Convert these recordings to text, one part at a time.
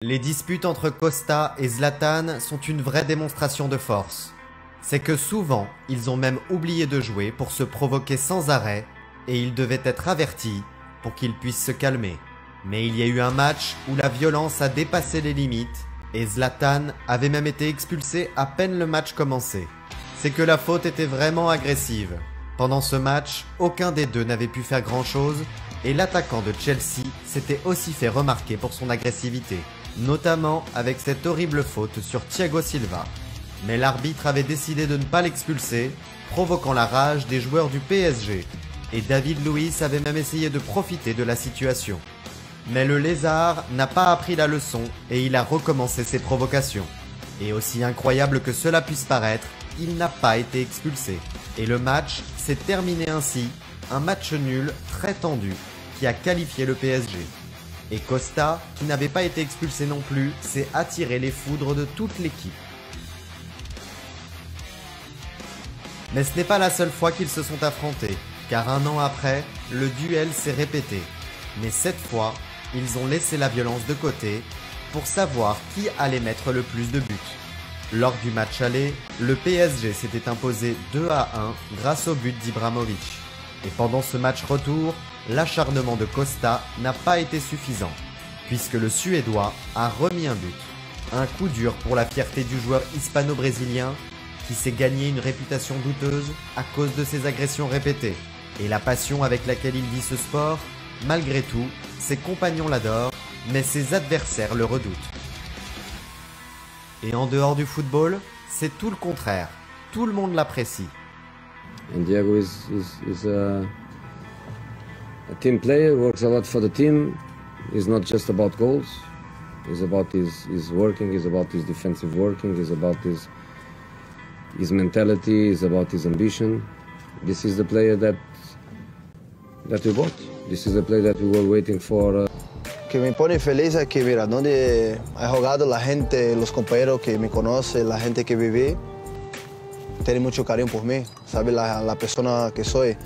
Les disputes entre Costa et Zlatan sont une vraie démonstration de force. C'est que souvent, ils ont même oublié de jouer pour se provoquer sans arrêt et ils devaient être avertis pour qu'ils puissent se calmer. Mais il y a eu un match où la violence a dépassé les limites et Zlatan avait même été expulsé à peine le match commencé. C'est que la faute était vraiment agressive. Pendant ce match, aucun des deux n'avait pu faire grand-chose et l'attaquant de Chelsea s'était aussi fait remarquer pour son agressivité, notamment avec cette horrible faute sur Thiago Silva. Mais l'arbitre avait décidé de ne pas l'expulser, provoquant la rage des joueurs du PSG, et David Luiz avait même essayé de profiter de la situation. Mais le lézard n'a pas appris la leçon et il a recommencé ses provocations. Et aussi incroyable que cela puisse paraître, il n'a pas été expulsé. Et le match s'est terminé ainsi, un match nul très tendu qui a qualifié le PSG. Et Costa, qui n'avait pas été expulsé non plus, s'est attiré les foudres de toute l'équipe. Mais ce n'est pas la seule fois qu'ils se sont affrontés, car un an après, le duel s'est répété. Mais cette fois, ils ont laissé la violence de côté pour savoir qui allait mettre le plus de buts. Lors du match aller, le PSG s'était imposé 2-1 grâce au but d'Ibrahimovic. Et pendant ce match retour, l'acharnement de Costa n'a pas été suffisant, puisque le Suédois a remis un but. Un coup dur pour la fierté du joueur hispano-brésilien qui s'est gagné une réputation douteuse à cause de ses agressions répétées. Et la passion avec laquelle il vit ce sport, malgré tout, ses compagnons l'adorent, mais ses adversaires le redoutent. Et en dehors du football, c'est tout le contraire. Tout le monde l'apprécie. And Diego is a team player, works a lot for the team. He's not just about goals. He's about his working, he's about his defensive working, he's about his mentality, he's about his ambition. This is the player that we bought. This is the player that we were waiting for. Que me pone feliz es que, mira, donde he jugado, la gente, los compañeros que me conocen, la gente que vive, tiene mucho cariño por mí, sabe la persona que soy.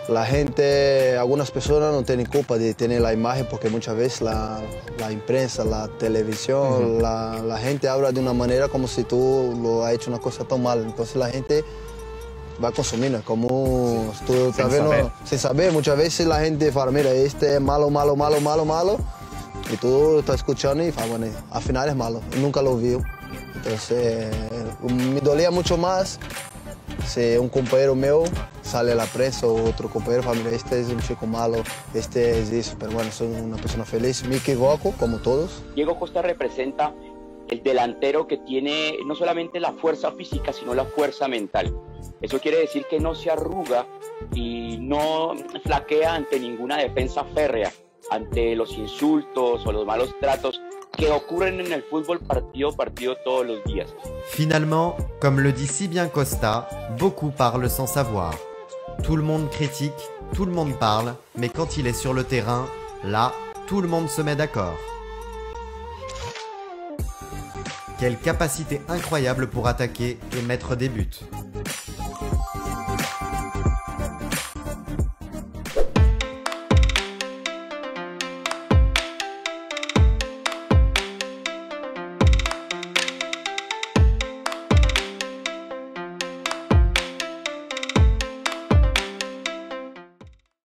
La gente, algunas personas no tienen culpa de tener la imagen porque muchas veces la imprensa, la televisión, la gente habla de una manera como si tú lo has hecho una cosa tan mal. Entonces la gente va consumiendo, como tú estás viendo, sin saber. Muchas veces la gente fala, mira, este es malo, malo, malo, malo, malo. Y tú estás escuchando y dices, bueno, al final es malo. Y nunca lo vi. Entonces, me dolía mucho más si un compañero mío sale a la prensa o otro compañero fala, mira, este es un chico malo, este es eso. Pero bueno, soy una persona feliz. Me equivoco, como todos. Diego Costa representa el delantero que tiene no solamente la fuerza física, sino la fuerza mental. Eso quiere decir que no se arruga y no flaquea ante ninguna defensa férrea, ante los insultos o los malos tratos que ocurren en el fútbol partido a partido todos los días. Finalement, comme le dit si bien Costa, beaucoup parlent sans savoir. Tout le monde critique, tout le monde parle, mais quand il est sur le terrain, là, tout le monde se met d'accord. Quelle capacité incroyable pour attaquer et mettre des buts.